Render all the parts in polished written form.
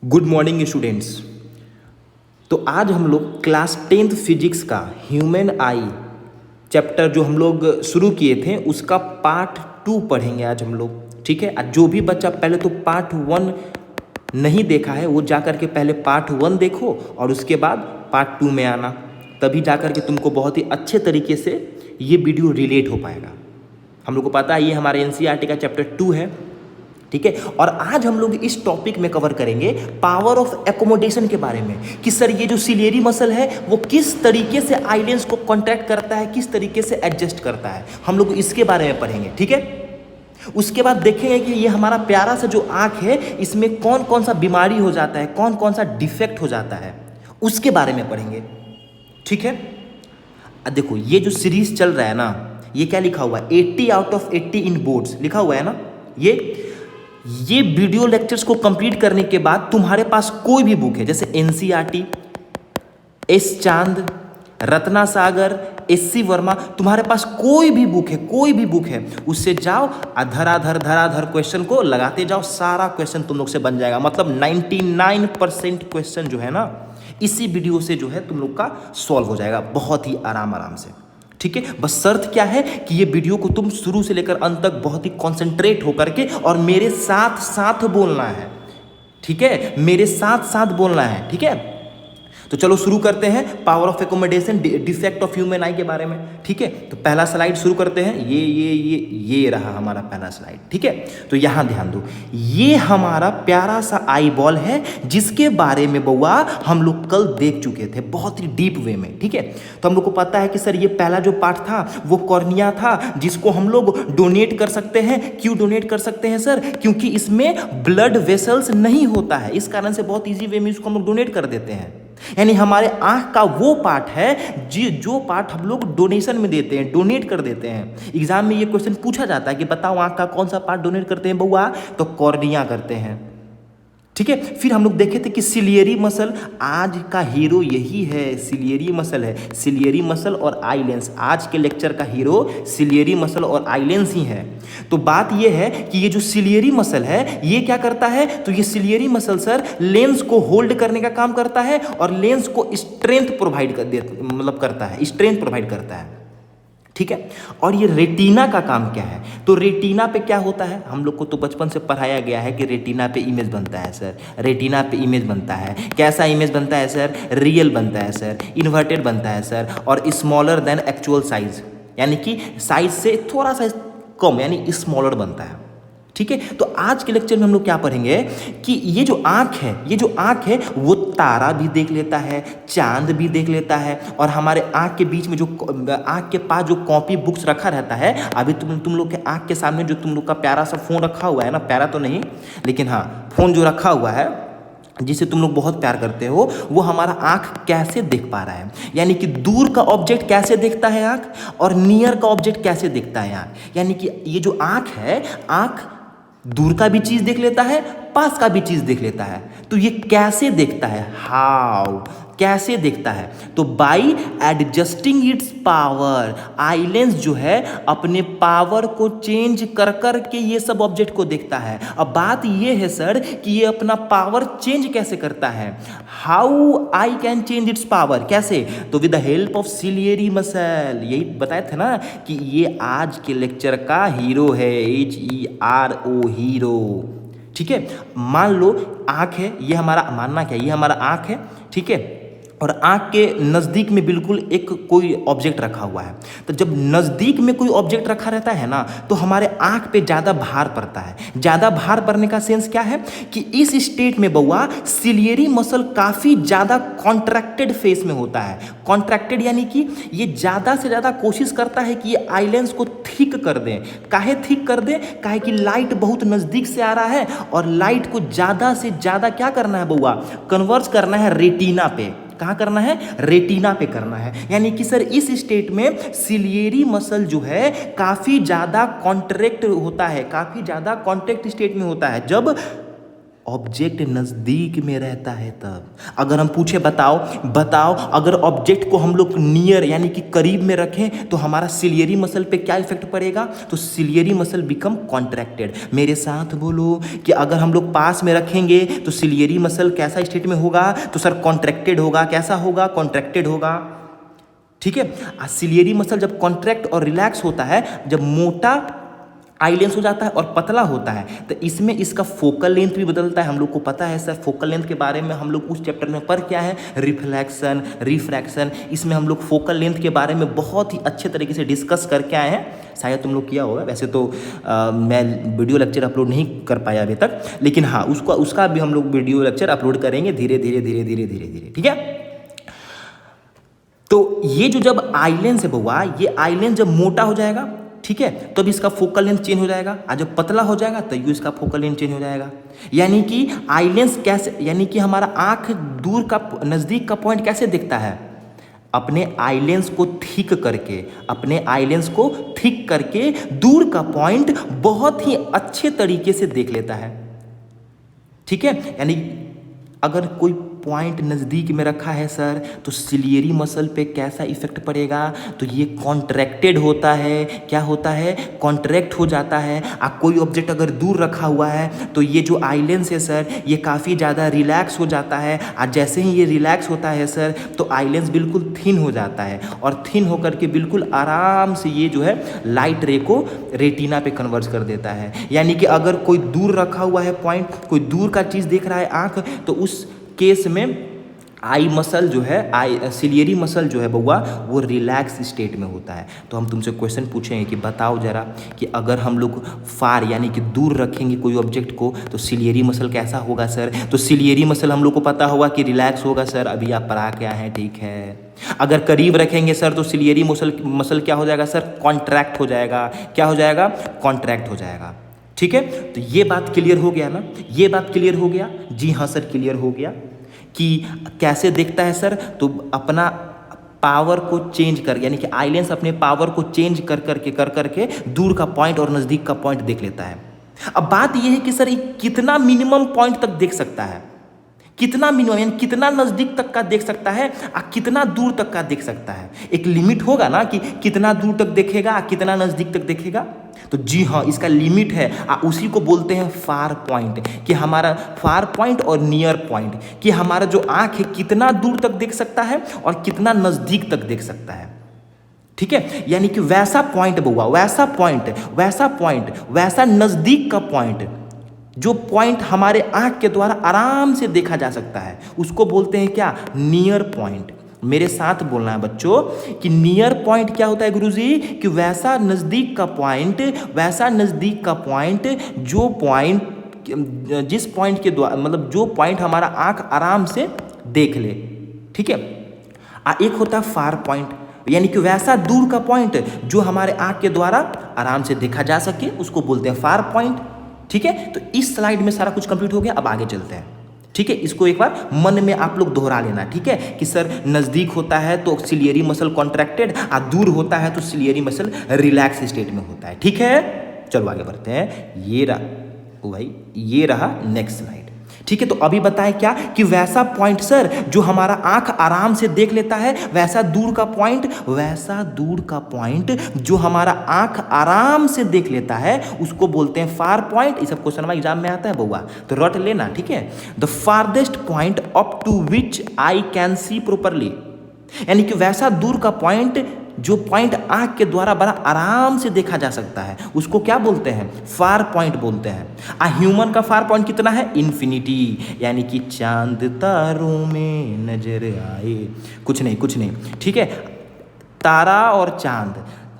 Good morning students. तो आज हम लोग क्लास 10th फिजिक्स का ह्यूमन आई चैप्टर जो हम लोग शुरू किए थे उसका पार्ट 2 पढ़ेंगे आज हम लोग। ठीक है, जो भी बच्चा पहले तो पार्ट 1 नहीं देखा है वो जा कर के पहले पार्ट 1 देखो और उसके बाद पार्ट 2 में आना, तभी जा कर के तुमको बहुत ही अच्छे तरीके से ये वीडियो रिलेट हो पाएगा। हम लोग को पता है ये हमारे एनसीईआरटी का चैप्टर 2 है। ठीक है, और आज हम लोग इस टॉपिक में कवर करेंगे पावर ऑफ एकोमोडेशन के बारे में कि सर ये जो सिलियरी मसल है वो किस तरीके से आइलेंस को कॉन्ट्रैक्ट करता है, किस तरीके से एडजस्ट करता है, हम लोग इसके बारे में पढ़ेंगे। ठीक है, उसके बाद देखेंगे कि ये हमारा प्यारा सा जो आँख है इसमें कौन कौन सा बीमारी हो जाता है, कौन कौन सा डिफेक्ट हो जाता है, उसके बारे में पढ़ेंगे। ठीक है, देखो ये जो सीरीज चल रहा है ना, ये क्या लिखा हुआ है, 80 आउट ऑफ 80 इन बोर्ड्स लिखा हुआ है ना। ये वीडियो लेक्चर्स को कंप्लीट करने के बाद तुम्हारे पास कोई भी बुक है जैसे एनसीईआरटी, एस चांद, रत्ना सागर, एससी वर्मा, तुम्हारे पास कोई भी बुक है उससे जाओ, धराधर क्वेश्चन को लगाते जाओ, सारा क्वेश्चन तुम लोग से बन जाएगा। मतलब 99% क्वेश्चन जो है ना इसी वीडियो से जो है तुम लोग का सॉल्व हो जाएगा बहुत ही आराम से। ठीक है, बस शर्त क्या है कि ये वीडियो को तुम शुरू से लेकर अंत तक बहुत ही कॉन्सेंट्रेट होकर के और मेरे साथ साथ बोलना है। ठीक है, मेरे साथ साथ बोलना है। ठीक है, तो चलो शुरू करते हैं power of accommodation, defect of human आई के बारे में। ठीक है, तो पहला स्लाइड शुरू करते हैं। ये रहा हमारा पहला स्लाइड। ठीक है, तो यहां ध्यान दो, ये हमारा प्यारा सा आई बॉल है जिसके बारे में बउआ हम लोग कल देख चुके थे बहुत ही डीप वे में। ठीक है, तो हम लोग को पता है कि सर ये पहला जो पार्ट था वो कॉर्निया था जिसको हम लोग डोनेट कर सकते हैं। क्यों डोनेट कर सकते हैं सर? क्योंकि इसमें ब्लड वेसल्स नहीं होता है, इस कारण से बहुत ईजी वे में इसको हम लोग डोनेट कर देते हैं। यानी हमारे आंख का वो पार्ट है जो पार्ट हम लोग डोनेशन में देते हैं, डोनेट कर देते हैं। एग्जाम में ये क्वेश्चन पूछा जाता है कि बताओ आंख का कौन सा पार्ट डोनेट करते हैं बउआ, तो कॉर्निया करते हैं। ठीक है, फिर हम लोग देखे थे कि सिलियरी मसल, आज का हीरो यही है, सिलियरी मसल है। सिलियरी मसल और आई लेंस, आज के लेक्चर का हीरो सिलियरी मसल और आई लेंस ही है। तो बात ये है कि ये जो सिलियरी मसल है ये क्या करता है, तो ये सिलियरी मसल सर लेंस को होल्ड करने का काम करता है और लेंस को स्ट्रेंथ प्रोवाइड करता है, स्ट्रेंथ प्रोवाइड करता है। ठीक है, और ये रेटिना का काम क्या है, तो रेटिना पे क्या होता है, हम लोग को तो बचपन से पढ़ाया गया है कि रेटिना पे इमेज बनता है सर, रेटिना पे इमेज बनता है। कैसा इमेज बनता है सर? रियल बनता है सर, इन्वर्टेड बनता है सर, और स्मॉलर देन एक्चुअल साइज, यानी कि साइज से थोड़ा सा कम, यानी स्मॉलर बनता है। ठीक है, तो आज के लेक्चर में हम लोग क्या पढ़ेंगे कि ये जो आँख है वो तारा भी देख लेता है, चांद भी देख लेता है, और हमारे आँख के बीच में जो आँख के पास जो कॉपी बुक्स रखा रहता है, अभी तुम लोग के आँख के सामने जो तुम लोग का प्यारा सा फ़ोन रखा हुआ है ना, प्यारा तो नहीं लेकिन हाँ फ़ोन जो रखा हुआ है जिसे तुम लोग बहुत प्यार करते हो, वो हमारा आँख कैसे देख पा रहा है, यानी कि दूर का ऑब्जेक्ट कैसे देखता है आँख और नियर का ऑब्जेक्ट कैसे देखता है आँख। यानी कि ये जो आँख है, आँख दूर का भी चीज देख लेता है, पास का भी चीज देख लेता है। तो ये कैसे देखता है, हाउ, कैसे देखता है, तो by adjusting it's power. Eye lens जो है अपने पावर को चेंज कर कर के ये सब ऑब्जेक्ट को देखता है। अब बात ये है सर कि ये अपना पावर चेंज कैसे करता है, how I can change it's power, कैसे, तो with the help of ciliary muscle. यही बताए थे ना कि ये आज के लेक्चर का हीरो है, HERO, हीरो। ठीक है, मान लो आँख है, ये हमारा, मानना क्या, ये हमारा आँख है। ठीक है, और आँख के नज़दीक में बिल्कुल एक कोई ऑब्जेक्ट रखा हुआ है। तो जब नज़दीक में कोई ऑब्जेक्ट रखा रहता है ना, तो हमारे आँख पे ज़्यादा भार पड़ता है। ज़्यादा भार पड़ने का सेंस क्या है कि इस स्टेट में बउआ सिलियरी मसल काफ़ी ज़्यादा कॉन्ट्रैक्टेड फेस में होता है। कॉन्ट्रैक्टेड यानी कि ये ज़्यादा से ज़्यादा कोशिश करता है कि ये आई लेंस को थिक कर दें। काहे थिक कर दें? काहे कि लाइट बहुत नज़दीक से आ रहा है और लाइट को ज़्यादा से ज़्यादा क्या करना है बउआ, कन्वर्ज करना है रेटिना पे। कहाँ करना है? रेटिना पे करना है। यानी कि सर इस स्टेट में सिलियरी मसल जो है काफ़ी ज़्यादा कॉन्ट्रैक्ट होता है, काफ़ी ज़्यादा कॉन्ट्रैक्ट स्टेट में होता है। जब ऑब्जेक्ट नज़दीक में रहता है तब। अगर हम पूछे बताओ अगर ऑब्जेक्ट को हम लोग नियर यानी कि करीब में रखें तो हमारा सिलियरी मसल पे क्या इफेक्ट पड़ेगा, तो सिलियरी मसल बिकम कॉन्ट्रैक्टेड। मेरे साथ बोलो कि अगर हम लोग पास में रखेंगे तो सिलियरी मसल कैसा स्टेट में होगा, तो सर कॉन्ट्रैक्टेड होगा। कैसा होगा, कॉन्ट्रैक्टेड होगा। ठीक है, सिलियरी मसल जब कॉन्ट्रैक्ट और रिलैक्स होता है, जब मोटा आई लेंस हो जाता है और पतला होता है, तो इसमें इसका फोकल लेंथ भी बदलता है। हम लोग को पता है सर, फोकल लेंथ के बारे में हम लोग उस चैप्टर में पढ़ क्या है, रिफ्लेक्शन, रिफ्रैक्शन। इसमें हम लोग फोकल लेंथ के बारे में बहुत ही अच्छे तरीके से डिस्कस करके आए हैं। शायद तुम लोग किया होगा, वैसे तो मैं वीडियो लेक्चर अपलोड नहीं कर पाया अभी तक, लेकिन हाँ उसका भी हम लोग वीडियो लेक्चर अपलोड करेंगे धीरे धीरे। ठीक है, तो ये जो जब आई लेंस है बउआ, ये आई लेंस जब मोटा हो जाएगा, ठीक है, तो अब इसका फोकल लेंथ चेंज हो जाएगा, और जब पतला हो जाएगा तो ये इसका फोकल लेंथ चेंज हो जाएगा। यानी कि आई लेंस कैसे, यानी कि हमारा आंख दूर का नज़दीक का पॉइंट कैसे दिखता है, अपने आई लेंस को थिक करके दूर का पॉइंट बहुत ही अच्छे तरीके से देख लेता है। ठीक है, यानी अगर कोई पॉइंट नज़दीक में रखा है सर, तो सिलियरी मसल पे कैसा इफेक्ट पड़ेगा, तो ये कॉन्ट्रैक्टेड होता है। क्या होता है, कॉन्ट्रैक्ट हो जाता है। कोई ऑब्जेक्ट अगर दूर रखा हुआ है तो ये जो आई लेंस है सर, ये काफ़ी ज़्यादा रिलैक्स हो जाता है। और जैसे ही ये रिलैक्स होता है सर, तो आई लेंस बिल्कुल थिन हो जाता है, और थिन होकर के बिल्कुल आराम से ये जो है लाइट रे को रेटिना पे कन्वर्ट कर देता है। यानी कि अगर कोई दूर रखा हुआ है पॉइंट, कोई दूर का चीज़ देख रहा है आँख, तो उस केस में आई मसल जो है, सिलियरी मसल जो है बउआ, वो रिलैक्स स्टेट में होता है। तो हम तुमसे क्वेश्चन पूछेंगे कि बताओ जरा कि अगर हम लोग फार यानी कि दूर रखेंगे कोई ऑब्जेक्ट को, तो सिलियरी मसल कैसा होगा सर, तो सिलियरी मसल हम लोग को पता होगा कि रिलैक्स होगा सर, अभी आप पढ़ा के आए हैं। ठीक है, अगर करीब रखेंगे सर तो सिलियरी मसल क्या हो जाएगा सर, कॉन्ट्रैक्ट हो जाएगा। क्या हो जाएगा, कॉन्ट्रैक्ट हो जाएगा। ठीक है, तो ये बात क्लियर हो गया ना, ये बात क्लियर हो गया। जी हाँ सर, क्लियर हो गया कि कैसे देखता है सर, तो अपना पावर को चेंज कर, यानी कि आई लेंस अपने पावर को चेंज कर करके दूर का पॉइंट और नज़दीक का पॉइंट देख लेता है। अब बात यह है कि सर ये कितना मिनिमम पॉइंट तक देख सकता है, कितना मिनिमम यानी कितना नज़दीक तक का देख सकता है और कितना दूर तक का देख सकता है। एक लिमिट होगा ना कि कितना दूर तक देखेगा, कितना नज़दीक तक देखेगा। तो जी हाँ, इसका लिमिट है, उसी को बोलते हैं फार पॉइंट, कि हमारा फार पॉइंट और नियर पॉइंट, कि हमारा जो आँख है कितना दूर तक देख सकता है और कितना नज़दीक तक देख सकता है। ठीक है, यानी कि वैसा पॉइंट बउआ, वैसा नज़दीक का पॉइंट, जो पॉइंट हमारे आँख के द्वारा आराम से देखा जा सकता है, उसको बोलते हैं क्या, नियर पॉइंट। मेरे साथ बोलना है बच्चों कि नियर पॉइंट क्या होता है गुरुजी, कि वैसा नज़दीक का पॉइंट जो पॉइंट, जिस पॉइंट के द्वारा, मतलब जो पॉइंट हमारा आँख आराम से देख ले। ठीक है, एक होता है फार पॉइंट, यानी कि वैसा दूर का पॉइंट जो हमारे आँख के द्वारा आराम से देखा जा सके, उसको बोलते हैं फार पॉइंट। ठीक है, तो इस स्लाइड में सारा कुछ कंप्लीट हो गया। अब आगे चलते हैं। ठीक है, इसको एक बार मन में आप लोग दोहरा लेना। ठीक है, कि सर नज़दीक होता है तो सिलियरी मसल कॉन्ट्रैक्टेड, और दूर होता है तो सिलियरी मसल रिलैक्स स्टेट में होता है। ठीक है, चलो आगे बढ़ते हैं। ये रहा नेक्स्ट स्लाइड। ठीक है, तो अभी बताएं क्या, कि वैसा पॉइंट सर जो हमारा आंख आराम से देख लेता है, वैसा दूर का पॉइंट जो हमारा आंख आराम से देख लेता है, उसको बोलते हैं फार पॉइंट। ये सब क्वेश्चन एग्जाम में आता है बउआ, तो रट लेना। ठीक है, the farthest point up to which I can see properly, यानी कि वैसा दूर का पॉइंट जो पॉइंट आंख के द्वारा बड़ा आराम से देखा जा सकता है, उसको क्या बोलते हैं, फार पॉइंट बोलते हैं। ह्यूमन का फार पॉइंट कितना है, इन्फिनिटी, यानी कि चांद तारों में नजर आए, कुछ नहीं। ठीक है, तारा और चांद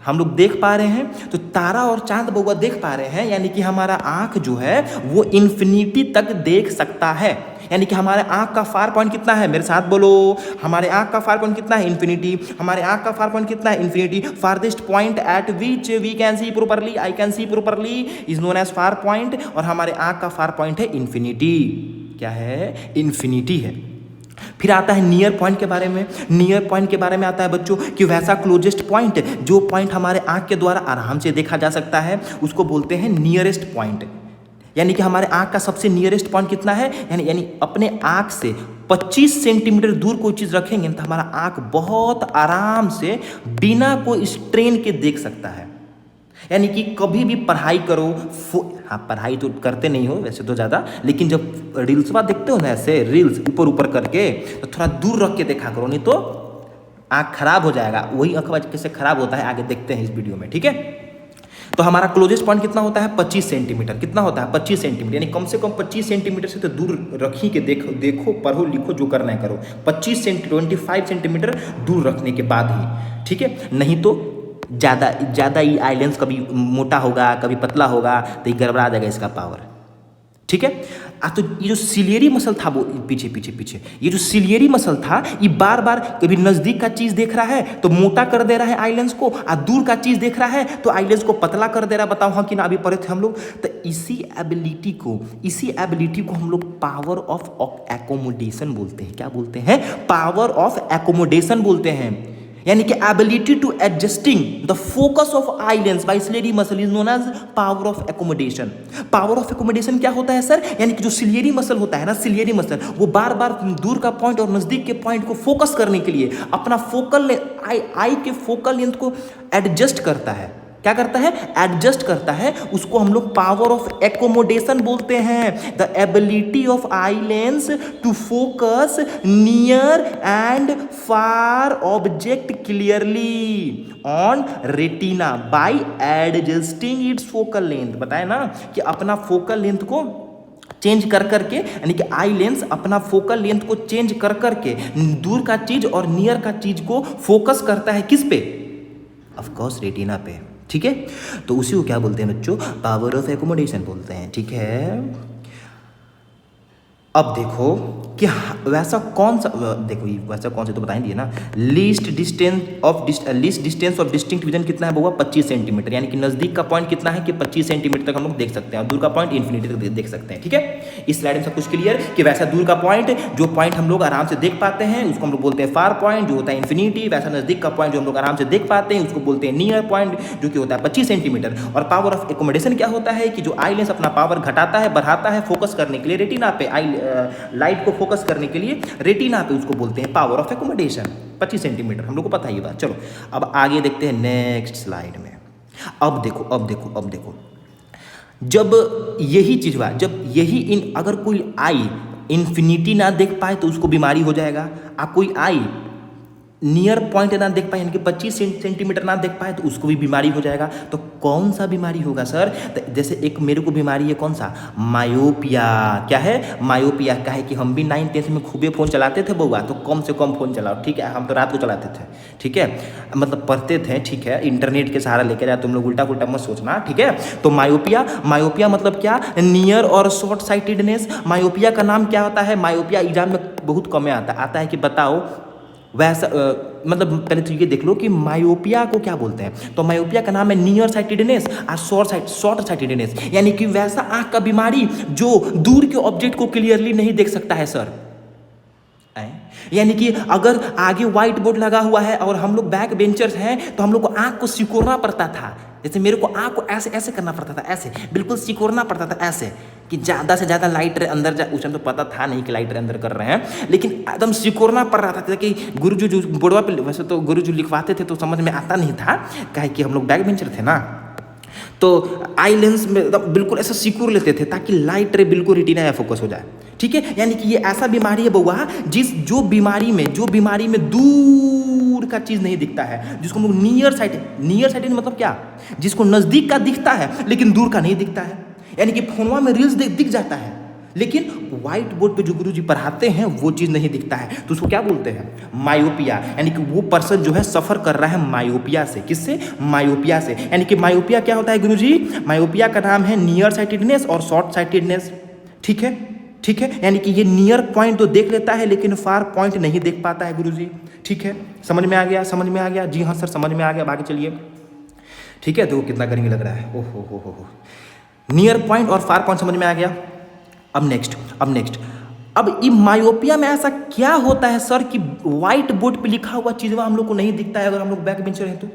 हम लोग देख पा रहे हैं, तो तारा और चांद बउआ देख पा रहे हैं, यानी कि हमारा आंख जो है वो इन्फिनिटी तक देख सकता है। यानी कि हमारे आंख का फार पॉइंट कितना है, मेरे साथ बोलो, हमारे आंख का फार पॉइंट कितना है, इन्फिनिटी। हमारे आंख का फार पॉइंट कितना है, infinity. Farthest point at which we can see properly, I can see properly, is known as far point. और हमारे आंख का फार पॉइंट है इन्फिनिटी। क्या है, इन्फिनिटी है। फिर आता है नियर पॉइंट के बारे में। नियर पॉइंट के बारे में आता है बच्चों कि वैसा क्लोजेस्ट पॉइंट जो पॉइंट हमारे आंख के द्वारा आराम से देखा जा सकता है, उसको बोलते हैं नियरेस्ट पॉइंट। यानी कि हमारे आँख का सबसे नियरेस्ट पॉइंट कितना है, यानी अपने आँख से 25 सेंटीमीटर दूर कोई चीज़ रखेंगे तो हमारा आँख बहुत आराम से बिना कोई स्ट्रेन के देख सकता है। यानी कि कभी भी पढ़ाई करो, हाँ पढ़ाई तो करते नहीं हो वैसे तो ज़्यादा, लेकिन जब रील्सवा देखते हो ना ऐसे रील्स ऊपर ऊपर करके तो थोड़ा दूर रख के देखा करो, नहीं तो आँख खराब हो जाएगा। वही आँख कैसे खराब होता है आगे देखते हैं इस वीडियो में, ठीक है। तो हमारा क्लोजेस्ट पॉइंट कितना होता है 25 सेंटीमीटर। कितना होता है 25 सेंटीमीटर, यानी कम से कम 25 सेंटीमीटर से तो दूर रखी के देखो पढ़ो लिखो जो करना है करो, 25 सेंटीमीटर दूर रखने के बाद ही, ठीक है। नहीं तो ज़्यादा ही आई लेंस कभी मोटा होगा कभी पतला होगा तो ये गड़बड़ा जाएगा इसका पावर, ठीक है। तो ये जो सिलियरी मसल था वो पीछे ये जो सिलियरी मसल था ये बार बार कभी नज़दीक का चीज़ देख रहा है तो मोटा कर दे रहा है आई लेंस को, और दूर का चीज़ देख रहा है तो आई लेंस को पतला कर दे रहा है। बताओ हाँ कि ना, अभी पढ़े थे हम लोग। तो इसी एबिलिटी को हम लोग पावर ऑफ एकोमोडेशन बोलते हैं। क्या बोलते हैं? पावर ऑफ एकोमोडेशन बोलते हैं। यानी कि ability to adjusting the focus of eye lens by ciliary muscle is known as power of accommodation. Power of accommodation क्या होता है सर? यानी कि जो सिलियरी मसल होता है ना, सिलियरी मसल वो बार बार दूर का पॉइंट और नजदीक के पॉइंट को फोकस करने के लिए अपना फोकल आई के फोकल लेंथ को एडजस्ट करता है। क्या करता है? एडजस्ट करता है। उसको हम लोग पावर ऑफ एकोमोडेशन बोलते हैं। The ability of eye lens to focus near and far object clearly on retina by adjusting its focal length. बताया ना कि अपना फोकल लेंथ को चेंज कर करके, यानी कि आई लेंस अपना फोकल लेंथ को चेंज कर करके दूर का चीज और नियर का चीज को फोकस करता है। किस पे? ऑफ कोर्स रेटिना पे, ठीक है। तो उसी को क्या बोलते हैं बच्चों? पावर ऑफ एकोमोडेशन बोलते हैं, ठीक है। अब देखो कि वैसा कौन सा, देखो वैसा कौन सा तो बताएं दिए ना, least distance of distinct vision कितना है बउआ? 25 सेंटीमीटर। यानी कि नजदीक का पॉइंट कितना है कि 25 सेंटीमीटर तक हम लोग देख सकते हैं और दूर का पॉइंट इन्फिनिटी तक देख सकते हैं, ठीक है। इस स्लाइड में सब कुछ क्लियर कि वैसा दूर का पॉइंट जो पॉइंट हम लोग आराम से देख पाते हैं उसको हम लोग बोलते हैं फार पॉइंट जो होता है इन्फिनिटी। वैसा नजदीक का पॉइंट जो हम लोग आराम से देख पाते हैं उसको बोलते हैं नियर पॉइंट जो कि होता है 25 सेंटीमीटर। और पावर ऑफ एकोमोडेशन क्या होता है कि जो आई लेंस अपना पावर घटाता है बढ़ाता है फोकस करने के लिए रेटिना पे, लाइट को फोकस करने के लिए रेटिना पे, उसको बोलते हैं पावर ऑफ एकोमोडेशन। 25 सेंटीमीटर हम लोग को पता ही बात। चलो अब आगे देखते हैं नेक्स्ट स्लाइड में। अब देखो जब यही चीज हुआ, जब यही अगर कोई आई इन्फिनिटी ना देख पाए तो उसको बीमारी हो जाएगा। आप कोई आई नियर पॉइंट ना देख पाए यानी कि 25 सेंटीमीटर ना देख पाए तो उसको भी बीमारी हो जाएगा। तो कौन सा बीमारी होगा सर? तो जैसे एक मेरे को बीमारी है कौन सा? मायोपिया। क्या है? मायोपिया। क्या है कि हम भी 9th 10th में खूबे फ़ोन चलाते थे बउआ, तो कम से कम फ़ोन चलाओ, ठीक है। हम तो रात को चलाते थे, ठीक है, मतलब पढ़ते थे, ठीक है। इंटरनेट के सहारा लेके जाए, तुम लोग उल्टा पुल्टा मत सोचना, ठीक है। तो मायोपिया मतलब क्या? नियर और शॉर्ट साइटेडनेस। मायोपिया का नाम क्या होता है? मायोपिया एग्जाम में बहुत कम आता है कि बताओ वैसा मतलब पहले तो ये देख लो कि मायोपिया को क्या बोलते हैं। तो मायोपिया का नाम है नियर साइटेडनेस और शॉर्ट साइटेडनेस, यानी कि वैसा आंख का बीमारी जो दूर के ऑब्जेक्ट को क्लियरली नहीं देख सकता है सर। यानी कि अगर आगे व्हाइट बोर्ड लगा हुआ है और हम लोग बैक बेंचर्स हैं तो हम लोग को आंख को सिकोड़ना पड़ता था। जैसे मेरे को आंख को ऐसे ऐसे करना पड़ता था, ऐसे बिल्कुल सिकोड़ना पड़ता था ऐसे कि ज़्यादा से ज़्यादा लाइट रे अंदर जा। उस टाइम तो पता था नहीं कि लाइट रे अंदर कर रहे हैं, लेकिन एकदम सिकोड़ना पड़ रहा था कि गुरुजी जो बोर्डवा पे, वैसे तो गुरुजी लिखवाते थे तो समझ में आता नहीं था, काहे कि हम लोग बैक बेंचर थे ना, तो आई लेंस में बिल्कुल ऐसा सिकोड़ लेते थे ताकि लाइट रे बिल्कुल रेटिना में फोकस हो जाए, ठीक है। यानी कि ये ऐसा बीमारी है बउआ जो बीमारी में दूर का चीज नहीं दिखता है, जिसको हम लोग नियर साइटेड मतलब क्या? जिसको नजदीक का दिखता है लेकिन दूर का नहीं दिखता है। यानी कि फोनवा में रील्स दिख जाता है लेकिन व्हाइट बोर्ड पे जो गुरुजी पढ़ाते हैं वो चीज़ नहीं दिखता है, तो उसको क्या बोलते हैं? मायोपिया। यानी कि वो पर्सन जो है सफ़र कर रहा है मायोपिया से। किससे? मायोपिया से। यानी कि मायोपिया क्या होता है गुरुजी? मायोपिया का नाम है नियर साइटेडनेस और शॉर्ट साइटेडनेस, ठीक है। यानी कि ये नियर पॉइंट तो देख लेता है लेकिन फार पॉइंट नहीं देख पाता है गुरुजी, ठीक है। समझ में आ गया? जी हाँ सर समझ में आ गया। आगे चलिए, ठीक है। देखो कितना गर्मी लग रहा है, ओहो हो। नियर पॉइंट और फार पॉइंट समझ में आ गया। अब नेक्स्ट अब ये मायोपिया में ऐसा क्या होता है सर कि व्हाइट बोर्ड पे लिखा हुआ चीज़ हम लोग को नहीं दिखता है अगर हम लोग बैक बेंचर हैं तो?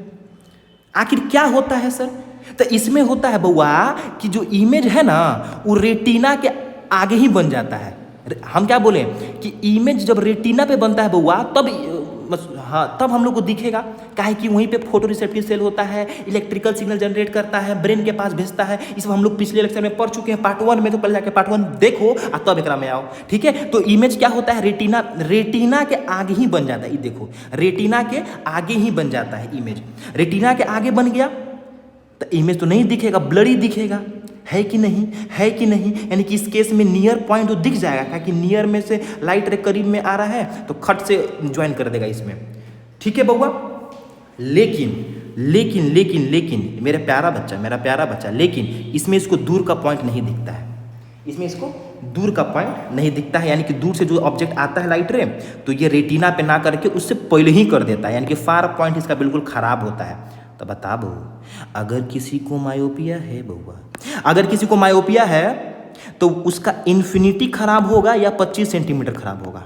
आखिर क्या होता है सर? तो इसमें होता है बउआ कि जो इमेज है ना वो रेटिना के आगे ही बन जाता है। हम क्या बोले कि इमेज जब रेटिना पे बनता है बउआ तब हाँ तब हम लोग को दिखेगा, काहे कि वहीं पे फोटो रिसेप्टिव सेल होता है, इलेक्ट्रिकल सिग्नल जनरेट करता है, ब्रेन के पास भेजता है। इस हम लोग पिछले लेक्चर में पढ़ चुके हैं, पार्ट 1 में, तो पहले जाके पार्ट 1 देखो और तब एकरा में आओ, ठीक है। तो इमेज क्या होता है, रेटिना के आगे ही बन जाता है। ये देखो रेटिना के आगे ही बन जाता है इमेज। रेटिना के आगे बन गया तो इमेज तो नहीं दिखेगा, ब्लरी दिखेगा, है कि नहीं, है कि नहीं। यानी कि इस केस में नियर पॉइंट तो दिख जाएगा, कि नियर में से लाइट रे करीब में आ रहा है तो खट से ज्वाइन कर देगा इसमें, ठीक है बउआ। लेकिन लेकिन लेकिन लेकिन मेरा प्यारा बच्चा, लेकिन इसमें इसको दूर का पॉइंट नहीं दिखता है, इसमें इसको दूर का पॉइंट नहीं दिखता है। यानी कि दूर से जो ऑब्जेक्ट आता है लाइट रे तो ये रेटिना पे ना करके उससे पहले ही कर देता है, यानी कि फार पॉइंट इसका बिल्कुल खराब होता है। तो बता बहू, अगर किसी को मायोपिया है बउआ, अगर किसी को मायोपिया है तो उसका इन्फिनिटी खराब होगा या 25 सेंटीमीटर खराब होगा।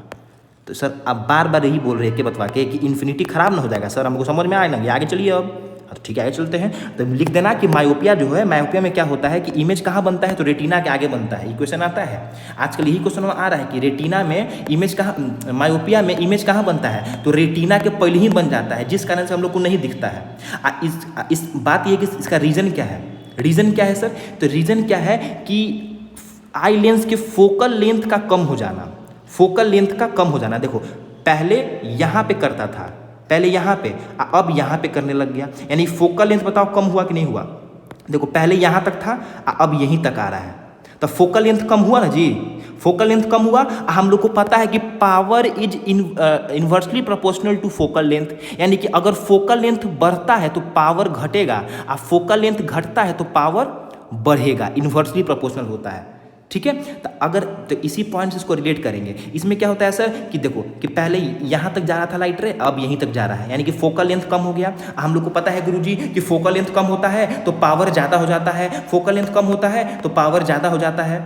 तो सर आप बार बार यही बोल रहे हैं कि बतवा के कि इन्फिनिटी खराब ना हो जाएगा। सर हमको समझ में आए ना, आगे चलिए अब। तो ठीक है आगे चलते हैं। तो लिख देना कि मायोपिया जो है, मायोपिया में क्या होता है कि इमेज कहाँ बनता है, तो रेटिना के आगे बनता है। ये क्वेश्चन आता है आजकल, यही क्वेश्चन आ रहा है कि रेटिना में इमेज कहाँ, मायोपिया में इमेज कहाँ बनता है, तो रेटिना के पहले ही बन जाता है, जिस कारण से हम लोग को नहीं दिखता है। इस बात ये कि इसका रीज़न क्या है, रीज़न क्या है सर, तो रीज़न क्या है कि आई लेंस के फोकल लेंथ का कम हो जाना, फोकल लेंथ का कम हो जाना। देखो पहले यहाँ पे करता था, पहले यहाँ पे, अब यहाँ पे करने लग गया, यानी फोकल लेंथ बताओ कम हुआ कि नहीं हुआ। देखो पहले यहाँ तक था, अब यहीं तक आ रहा है, तो फोकल लेंथ कम हुआ ना जी, फोकल लेंथ कम हुआ। हम लोग को पता है कि power is inversely proportional to focal length, यानी कि अगर फोकल लेंथ बढ़ता है तो पावर घटेगा, और फोकल लेंथ घटता है तो पावर बढ़ेगा, इन्वर्सली प्रोपोर्शनल होता है, ठीक है। तो अगर तो इसी पॉइंट से इसको रिलेट करेंगे। इसमें क्या होता है सर कि देखो कि पहले यहाँ तक जा रहा था लाइट रे, अब यहीं तक जा रहा है, यानी कि फोकल लेंथ कम हो गया। हम लोग को पता है गुरुजी कि फोकल लेंथ कम होता है तो पावर ज़्यादा हो जाता है, फोकल लेंथ कम होता है तो पावर ज़्यादा हो जाता है।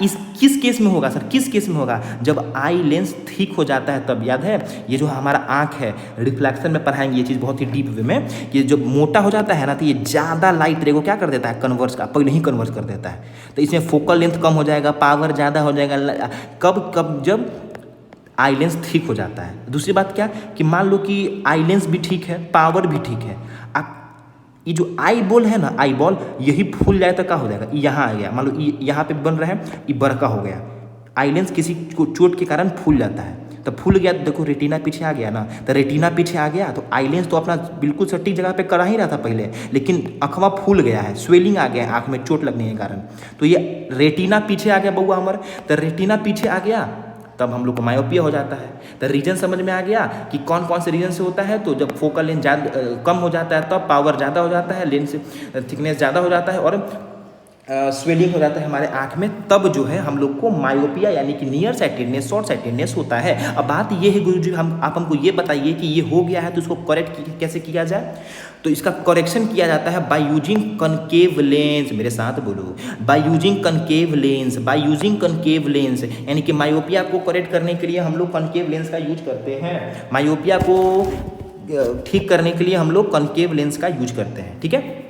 इस किस केस में होगा सर, किस केस में होगा, जब आई लेंस थिक हो जाता है तब। याद है ये जो हमारा आँख है, रिफ्लेक्शन में पढ़ाएंगे ये चीज़ बहुत ही डीप वे में, कि जब मोटा हो जाता है ना तो ये ज़्यादा लाइट रे को क्या कर देता है, कन्वर्स का पहले ही कन्वर्स कर देता है। तो इसमें फोकल लेंथ कम हो जाएगा, पावर ज़्यादा हो जाएगा। कब जब आई लेंस ठीक हो जाता है। दूसरी बात क्या कि मान लो कि आई लेंस भी ठीक है, पावर भी ठीक है, ये जो आई बॉल है ना, आई बॉल यही फूल जाए तो क्या हो जाएगा, यहाँ आ गया, मान लो यहाँ पे बन रहा है, ये बड़का हो गया। आई लेंस किसी को चोट के कारण फूल जाता है, तो फूल गया तो देखो रेटिना पीछे आ गया ना, तो रेटिना पीछे आ गया तो आई लेंस तो अपना बिल्कुल सटीक जगह पे करा ही रहा था पहले, लेकिन अखवा फूल गया है, स्वेलिंग आ गया आँख में चोट लगने के कारण, तो ये रेटिना पीछे आ गया बउआ हमारे। तो रेटिना पीछे आ गया तब हम लोग को मायोपिया हो जाता है। तो रीजन समझ में आ गया कि कौन कौन से रीजन से होता है। तो जब फोकल लेंथ कम हो जाता है तब पावर ज़्यादा हो जाता है, लेंस थिकनेस ज़्यादा हो जाता है और स्वेलिंग हो जाता है हमारे आँख में, तब जो है हम लोग को मायोपिया यानी कि नियर साइटेडनेस, शॉर्ट साइटेडनेस होता है। अब बात ये है गुरुजी, आप हमको ये बताइए कि ये हो गया है तो इसको करेक्ट कैसे किया जाए। तो इसका करेक्शन किया जाता है बाय यूजिंग कनकेव लेंस। मेरे साथ बोलो, by using concave lens, by using concave lens, यानी कि मायोपिया को करेक्ट करने के लिए हम लोग कनकेव लेंस का यूज करते हैं। मायोपिया को ठीक करने के लिए हम लोग कनकेव लेंस का यूज करते हैं, ठीक है।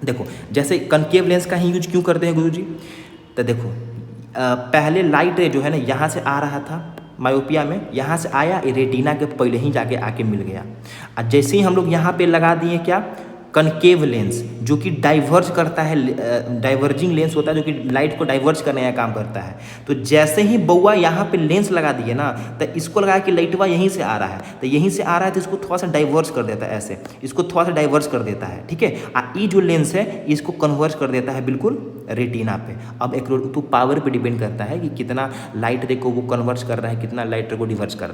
देखो जैसे कनकेव लेंस का ही यूज क्यों करते हैं गुरुजी, तो देखो पहले लाइट रे जो है ना यहाँ से आ रहा था मायोपिया में, यहाँ से आया रेटिना के पहले ही जाके आके मिल गया। और जैसे ही हम लोग यहाँ पे लगा दिए क्या, कनकेव लेंस, जो कि डाइवर्ज करता है, डाइवर्जिंग लेंस होता है जो कि लाइट को डाइवर्ज करने का काम करता है। तो जैसे ही बउआ यहाँ पे लेंस लगा दिए ना, तो इसको लगा कि लाइटवा यहीं से आ रहा है, तो यहीं से आ रहा है तो इसको थोड़ा सा डाइवर्ज कर देता है, ऐसे इसको थोड़ा सा डाइवर्ज कर देता है, ठीक है। ये जो लेंस है इसको कन्वर्ज कर देता है बिल्कुल रेटिना पे। अब एक तो पावर पे डिपेंड करता है कि कितना लाइट रे को वो कन्वर्ज कर रहा है, कितना लाइट रे को डाइवर्ज कर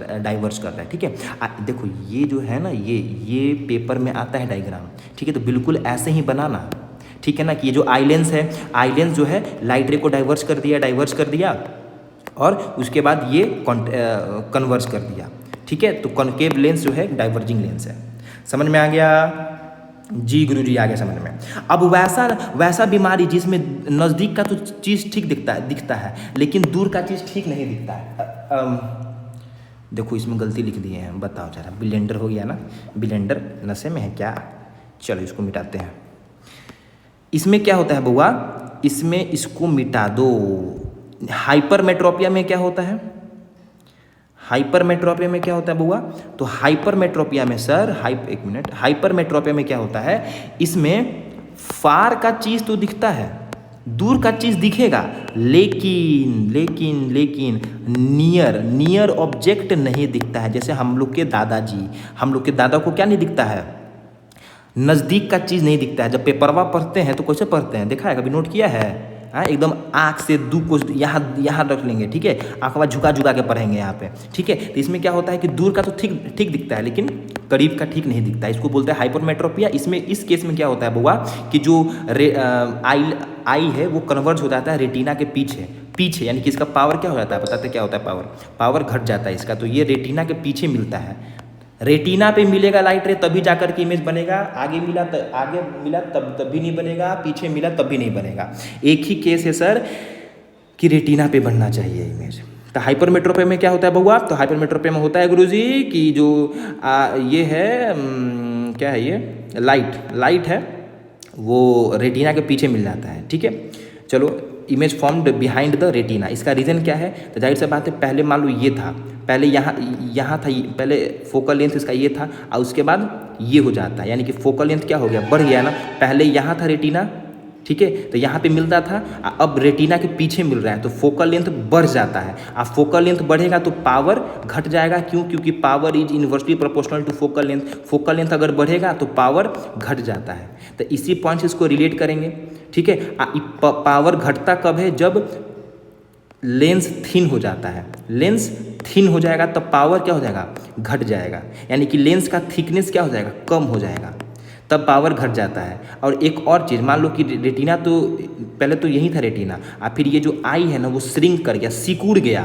रहा है, ठीक है। देखो ये जो है ना, ये पेपर में आता है डायग्राम, ठीक है। तो बिल्कुल ऐसे ही बनाना, ठीक है ना, कि ये जो आई लेंस है, आई लेंस जो है लाइट रे को डाइवर्ज कर दिया और उसके बाद ये कन्वर्ज कर दिया, ठीक है। तो कॉनकेव लेंस जो है डाइवर्जिंग लेंस है। समझ में आ गया जी गुरुजी, आ गया समझ में। अब वैसा बीमारी जिसमें नज़दीक का तो चीज़ ठीक दिखता है लेकिन दूर का चीज़ ठीक नहीं दिखता है। देखो इसमें गलती लिख दिए हैं, बताओ जरा, ब्लेंडर हो गया ना, ब्लेंडर नशे में है क्या, चलो इसको मिटाते हैं। इसमें क्या होता है बउआ, इसमें इसको मिटा दो। हाइपरमेट्रोपिया में क्या होता है, हाइपरमेट्रोपिया में क्या होता है बउआ, तो हाइपरमेट्रोपिया में सर एक मिनट, हाइपरमेट्रोपिया में क्या होता है, इसमें फार का चीज तो दिखता है, दूर का चीज दिखेगा, लेकिन लेकिन लेकिन नियर ऑब्जेक्ट नहीं दिखता है। जैसे हम लोग के दादाजी, हम लोग के दादा को क्या नहीं दिखता है, नज़दीक का चीज़ नहीं दिखता है। जब पेपरवा पढ़ते हैं तो कैसे पढ़ते हैं, देखा है कभी, नोट किया है? हाँ, एकदम आँख से दूर को यहाँ रख लेंगे, ठीक है, आँखवा झुका झुका के पढ़ेंगे यहाँ पे, ठीक है। तो इसमें क्या होता है कि दूर का तो ठीक दिखता है, लेकिन करीब का ठीक नहीं दिखता है, इसको बोलते हैं हाइपरमेट्रोपिया। इसमें इस केस में क्या होता है बुआ कि जो आई है वो कन्वर्ज हो जाता है रेटिना के पीछे, यानी कि इसका पावर क्या हो जाता है, बताते क्या होता है, पावर घट जाता है इसका। तो ये रेटिना के पीछे मिलता है, रेटिना पे मिलेगा लाइट रे तभी जाकर के इमेज बनेगा, आगे मिला तब भी नहीं बनेगा, पीछे मिला तब भी नहीं बनेगा। एक ही केस है सर कि रेटिना पे बनना चाहिए इमेज। तो हाइपरमेट्रोपिया में क्या होता है बउआ, तो हाइपरमेट्रोपिया में होता है गुरुजी कि जो ये है क्या है, ये लाइट है वो रेटिना के पीछे मिल जाता है, ठीक है। चलो, image formed behind the retina, इसका रीज़न क्या है, तो जाहिर सी बात है, पहले मान लो ये था, पहले यहाँ था, पहले फोकल लेंथ इसका ये था और उसके बाद ये हो जाता है, यानी कि फोकल लेंथ क्या हो गया, बढ़ गया ना। पहले यहाँ था रेटिना, ठीक है, तो यहाँ पे मिलता था, अब रेटिना के पीछे मिल रहा है तो फोकल लेंथ बढ़ जाता है। अब फोकल लेंथ बढ़ेगा तो पावर घट जाएगा, क्यों, क्योंकि power is inversely proportional to focal length. Focal length अगर बढ़ेगा तो पावर घट जाता है, तो इसी पॉइंट से इसको रिलेट करेंगे, ठीक है। पावर घटता कब है, जब लेंस थिन हो जाता है, लेंस थिन हो जाएगा तब पावर क्या हो जाएगा, घट जाएगा, यानी कि लेंस का थिकनेस क्या हो जाएगा, कम हो जाएगा, तब पावर घट जाता है। और एक और चीज़, मान लो कि रेटिना तो पहले तो यही था रेटिना, और फिर ये जो आई है ना वो श्रिंक कर गया, सिकुड़ गया,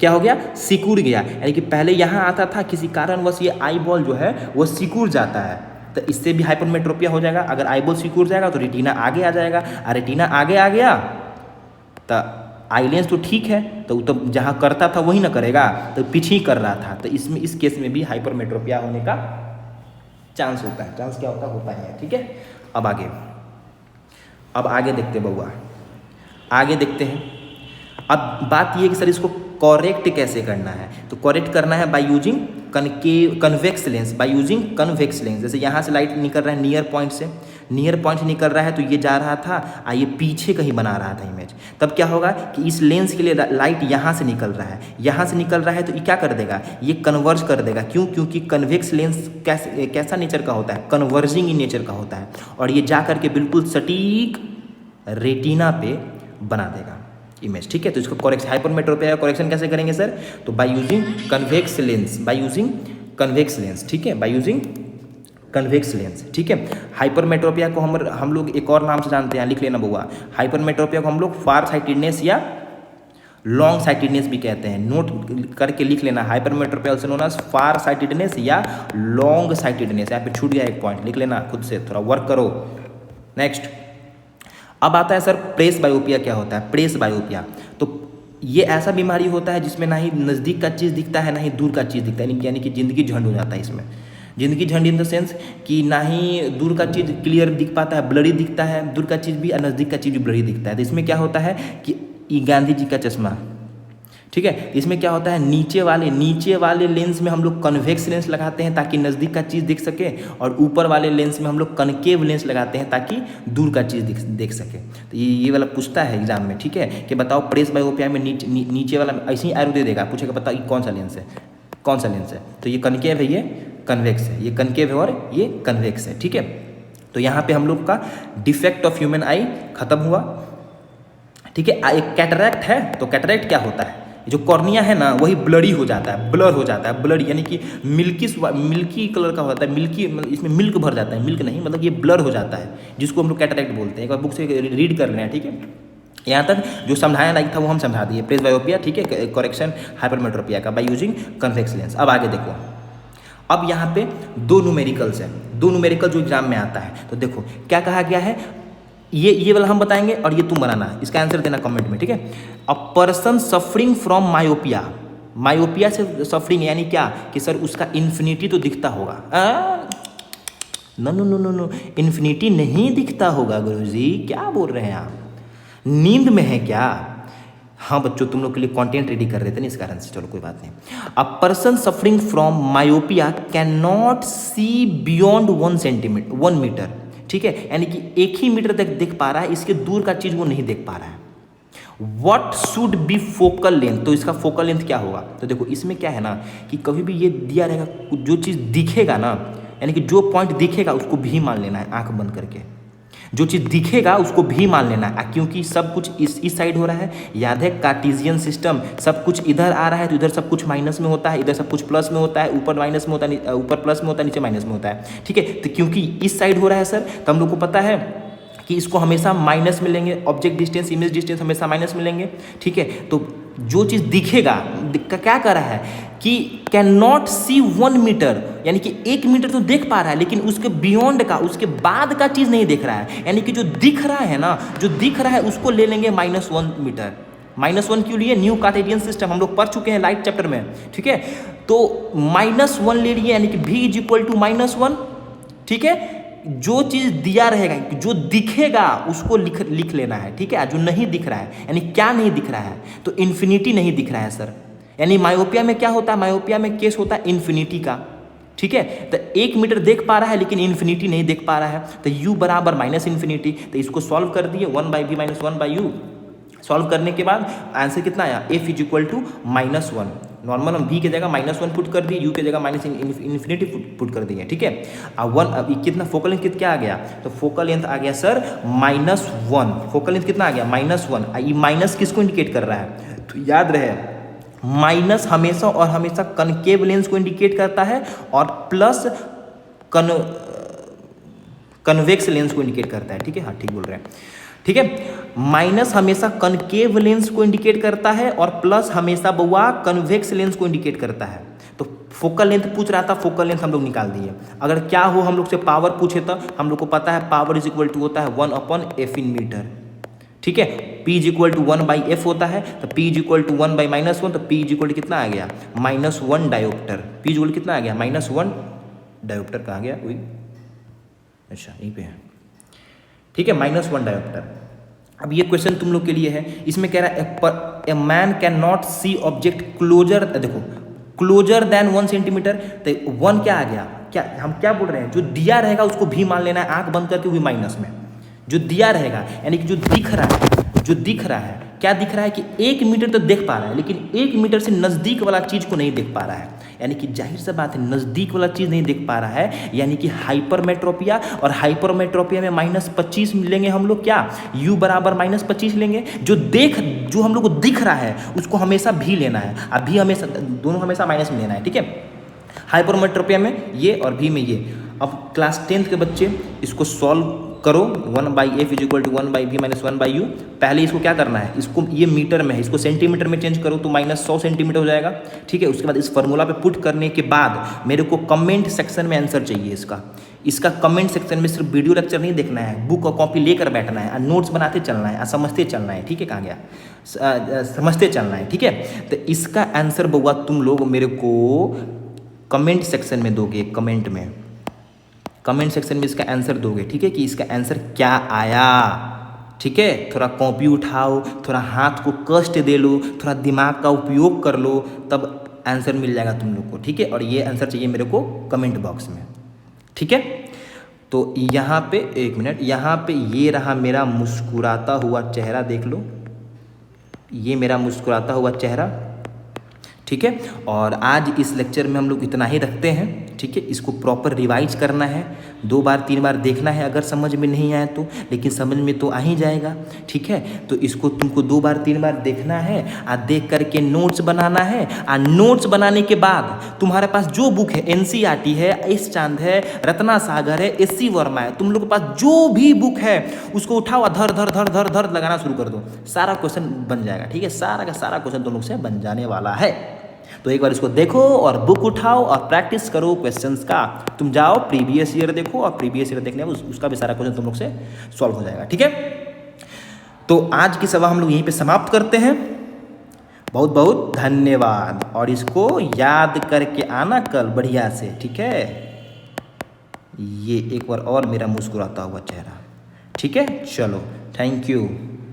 क्या हो गया, सिकुड़ गया, यानी कि पहले यहाँ आता था, किसी कारणवश ये आई बॉल जो है वो सिकुड़ जाता है, तो इससे भी हाइपरमेट्रोपिया हो जाएगा। अगर आई बॉल सिकुड़ जाएगा तो रेटिना आगे आ जाएगा, और रेटिना आगे आ गया तो आई लेंस तो ठीक है, तो जहाँ करता था वही ना करेगा, तो पीछे ही कर रहा था, तो इसमें इस केस में भी हाइपरमेट्रोपिया होने का चांस होता है। चांस क्या होता है, ठीक है। अब आगे देखते हैं बउआ, आगे देखते हैं। अब बात ये है कि सर इसको करेक्ट कैसे करना है, तो करेक्ट करना है by using convex lens, by using convex lens. जैसे यहाँ से लाइट निकल रहा है नियर पॉइंट से, नियर पॉइंट निकल रहा है तो ये जा रहा था, ये पीछे कहीं बना रहा था इमेज, तब क्या होगा कि इस लेंस के लिए लाइट यहाँ से निकल रहा है, यहाँ से निकल रहा है तो ये क्या कर देगा, ये कन्वर्ज कर देगा, क्यों, क्योंकि कन्वेक्स लेंस कैसा नेचर का होता है, कन्वर्जिंग इन नेचर का होता है, और ये जा करके बिल्कुल सटीक रेटिना पे बना देगा इमेज, ठीक है। तो इसको करेक्ट हाइपरमेट्रोपिया करेक्शन कैसे करेंगे सर, तो by using convex lens, by using convex lens, ठीक है, बाय यूजिंग कन्वेक्स लेंस, ठीक है। हाइपरमेट्रोपिया को हम लोग एक और नाम से जानते हैं, लिख लेना बुआ, हाइपरमेट्रोपिया को हम लोग फार साइटेडनेस या लॉन्ग साइटेडनेस भी कहते हैं, नोट करके लिख लेना, hypermetropia also known as far sightedness या लॉन्ग साइटेडनेस। यहाँ पे छूट गया एक पॉइंट, लिख लेना, खुद से थोड़ा वर्क करो। नेक्स्ट, अब आता है सर प्रेस बायोपिया। क्या होता है प्रेस बायोपिया, तो ये ऐसा बीमारी होता है जिसमें ना ही नज़दीक का चीज़ दिखता है ना ही दूर का चीज़ दिखता है, यानी कि ज़िंदगी झंड हो जाता है इसमें। ज़िंदगी झंड इन द सेंस कि ना ही दूर का चीज़ क्लियर दिख पाता है, ब्लरी दिखता है, दूर का चीज़ भी और नज़दीक का चीज़ भी ब्लरी दिखता है। तो इसमें क्या होता है कि ये गांधी जी का चश्मा, ठीक है, इसमें क्या होता है नीचे वाले लेंस में हम लोग कन्वेक्स लेंस लगाते हैं ताकि नज़दीक का चीज़ दिख सके, और ऊपर वाले लेंस में हम लोग कनकेव लेंस लगाते हैं ताकि दूर का चीज़ देख सके। तो ये वाला पूछता है एग्जाम में, ठीक है, कि बताओ प्रेस बायोपिया में नीचे वाला ऐसे ही एरो दे देगा, पूछेगा बताओ ये कौन सा लेंस है, तो ये कनकेव है, ये कन्वेक्स है, ये कनकेव है और ये कन्वेक्स है, ठीक है। तो यहाँ पे हम लोग का डिफेक्ट ऑफ ह्यूमन आई खत्म हुआ, ठीक है। एक कैटरैक्ट है, तो कैटरैक्ट क्या होता है, जो कॉर्निया है ना वही ब्लरी हो जाता है, ब्लर हो जाता है, ब्लर यानी कि मिल्की कलर का होता है, मिल्की इसमें मिल्क भर जाता है, मिल्क नहीं मतलब ये ब्लर हो जाता है, जिसको हम लोग कैटरैक्ट बोलते हैं। एक बार बुक से रीड कर लेना, ठीक है। यहाँ तक जो समझाया लायक था वो हम समझा दिए, प्रेस बायोपिया, ठीक है, करेक्शन हाइपरमेट्रोपिया का बाय यूजिंग कन्वेक्स लेंस। अब आगे देखो, अब यहाँ पे दो न्यूमेरिकल्स हैं, दो न्यूमेरिकल जो एग्जाम में आता है, तो देखो क्या कहा गया है, ये वाला हम बताएंगे और ये तुम बनाना, इसका आंसर देना कमेंट में, ठीक है। A person suffering from myopia से सफरिंग यानी क्या कि सर उसका इन्फिनिटी तो दिखता होगा, no no no no no, infinity नहीं दिखता होगा गुरुजी, क्या बोल रहे हैं आप, नींद में है क्या? हाँ बच्चों, तुम लोग के लिए कंटेंट रेडी कर रहे थे ना, इस कारण से, चलो कोई बात नहीं। A person suffering from myopia can not see beyond 1 metre, ठीक है, यानी कि 1 ही मीटर तक देख पा रहा है, इसके दूर का चीज वो नहीं देख पा रहा है। What should be focal length, तो इसका फोकल लेंथ क्या होगा? तो देखो इसमें क्या है ना कि कभी भी ये दिया रहेगा, जो चीज़ दिखेगा ना, यानी कि जो पॉइंट दिखेगा उसको भी मान लेना है आंख बंद करके, जो चीज़ दिखेगा उसको भी मान लेना है, क्योंकि सब कुछ इस साइड हो रहा है। याद है कार्टेशियन सिस्टम, सब कुछ इधर आ रहा है तो इधर सब कुछ माइनस में होता है, इधर सब कुछ प्लस में होता है, ऊपर माइनस में होता है, ऊपर प्लस में होता है, नीचे माइनस में होता है, ठीक है। तो क्योंकि इस साइड हो रहा है सर, तो हम लोग को पता है कि इसको हमेशा माइनस मिलेंगे, ऑब्जेक्ट डिस्टेंस, इमेज डिस्टेंस हमेशा माइनस मिलेंगे, ठीक है। तो जो चीज़ दिखेगा, क्या कर रहा है कि कैन नॉट सी 1 मीटर, यानी कि 1 मीटर तो देख पा रहा है, लेकिन उसके बियॉन्ड का, उसके बाद का चीज़ नहीं देख रहा है, यानी कि जो दिख रहा है ना, जो दिख रहा है उसको ले लेंगे -1 मीटर। -1 क्यों लिए? न्यू कार्टेशियन सिस्टम हम लोग पढ़ चुके हैं लाइट चैप्टर में, ठीक है। तो -1 ले लिए, यानी कि v = -1, ठीक है। जो चीज़ दिया रहेगा, जो दिखेगा उसको लिख लेना है, ठीक है। जो नहीं दिख रहा है, यानी क्या नहीं दिख रहा है, तो इन्फिनिटी नहीं दिख रहा है सर, यानी मायोपिया में क्या होता है, मायोपिया में केस होता है इन्फिनिटी का, ठीक है। तो 1 मीटर देख पा रहा है लेकिन इन्फिनिटी नहीं देख पा रहा है, तो u बराबर -इन्फिनिटी। तो इसको सॉल्व कर दिए, 1/v - 1/u। सॉल्व करने के बाद आंसर कितना आया, f = -1। नॉर्मल हम v की जगह -1 पुट कर दिए, u की जगह -इन्फिनिटी पुट कर दिए, ठीक है। अब कितना फोकल लेंथ क्या आ गया, तो फोकल लेंथ आ गया सर -1। फोकल लेंथ कितना आ गया, -1। ये माइनस किसको इंडिकेट कर रहा है, तो याद रहे माइनस हमेशा और हमेशा कनकेव लेंस को इंडिकेट करता है, और प्लस कन्वेक्स लेंस को इंडिकेट करता है, ठीक है। हाँ ठीक बोल रहे हैं, ठीक है। माइनस हमेशा कनकेव लेंस को इंडिकेट करता है, और प्लस हमेशा बउआ कन्वेक्स लेंस को इंडिकेट करता है। तो फोकल लेंथ पूछ रहा था, फोकल लेंथ हम लोग निकाल दिए। अगर क्या हो हम लोग से पावर पूछे तो हम लोग को पता है पावर = होता है 1/f इन मीटर, ठीक है। P = 1/f होता है, तो P = 1/-1, तो P = कितना आ गया, -1 डायोप्टर। P = कितना आ गया, -1 डायोप्टर। कहाँ गया वही, अच्छा यहीं पे है, ठीक है, -1 डायोप्टर। अब ये क्वेश्चन तुम लोग के लिए है, इसमें कह रहा है a man can not see object closer, देखो क्लोजर देन 1 सेंटीमीटर, तो 1 क्या आ गया, क्या हम क्या बोल रहे हैं, जो दिया रहेगा उसको भी मान लेना है, आंख बंद करके हुई माइनस में, जो दिया रहेगा, यानी कि जो दिख रहा है, क्या दिख रहा है कि 1 मीटर तो देख पा रहा है, लेकिन 1 मीटर से नज़दीक वाला चीज़ को नहीं देख पा रहा है, यानी कि जाहिर सा बात है नज़दीक वाला चीज़ नहीं देख पा रहा है, यानी कि हाइपरमेट्रोपिया। और हाइपरमेट्रोपिया में -25 लेंगे हम लोग, क्या u बराबर -25 लेंगे। जो हम लोग को दिख रहा है उसको हमेशा भी लेना है, अब भी हमेशा, दोनों हमेशा माइनस में लेना है, ठीक है। हाइपरमेट्रोपिया में ये और भी में ये। अब क्लास 10th के बच्चे इसको सॉल्व करो, 1/f = 1/v - 1/u। पहले इसको क्या करना है, इसको ये मीटर में है, इसको सेंटीमीटर में चेंज करो तो -100 सेंटीमीटर हो जाएगा, ठीक है। उसके बाद इस फार्मूला पे पुट करने के बाद मेरे को कमेंट सेक्शन में आंसर चाहिए इसका कमेंट सेक्शन में सिर्फ वीडियो लेक्चर नहीं देखना है, बुक और कॉपी लेकर बैठना है, नोट्स बनाते चलना है, समझते चलना है, ठीक है। कहाँ गया, समझते चलना है, ठीक है। तो इसका आंसर बउआ तुम लोग मेरे को कमेंट सेक्शन में दोगे, कमेंट सेक्शन में इसका आंसर दोगे, ठीक है, कि इसका आंसर क्या आया, ठीक है। थोड़ा कॉपी उठाओ, थोड़ा हाथ को कष्ट दे लो, थोड़ा दिमाग का उपयोग कर लो, तब आंसर मिल जाएगा तुम लोग को, ठीक है। और ये आंसर चाहिए मेरे को कमेंट बॉक्स में, ठीक है। तो यहाँ पे 1 मिनट, यहाँ पे ये रहा मेरा मुस्कुराता हुआ चेहरा, देख लो, ये मेरा मुस्कुराता हुआ चेहरा, ठीक है। और आज इस लेक्चर में हम लोग इतना ही रखते हैं, ठीक है। इसको प्रॉपर रिवाइज करना है, 2 बार 3 बार देखना है अगर समझ में नहीं आया तो, लेकिन समझ में तो आ ही जाएगा, ठीक है। तो इसको तुमको 2 बार 3 बार देखना है, और देख करके नोट्स बनाना है। और नोट्स बनाने के बाद तुम्हारे पास जो बुक है, NCERT है, एस चांद है, रत्ना सागर है, SC वर्मा है, तुम लोग के पास जो भी बुक है उसको उठाओ, धर धर धर धर धर लगाना शुरू कर दो, सारा क्वेश्चन बन जाएगा, ठीक है। सारा का सारा क्वेश्चन तुम लोग से बन जाने वाला है। तो एक बार इसको देखो और बुक उठाओ और प्रैक्टिस करो क्वेश्चंस का। तुम जाओ प्रीवियस ईयर देखो, और प्रीवियस ईयर देखने में उसका भी सारा क्वेश्चन तुम लोग से सॉल्व हो जाएगा, ठीक है। तो आज की सभा हम लोग यहीं पे समाप्त करते हैं। बहुत बहुत धन्यवाद, और इसको याद करके आना कल बढ़िया से, ठीक है। ये एक बार और मेरा मुस्कुराता हुआ चेहरा। ठीक है, चलो, थैंक यू।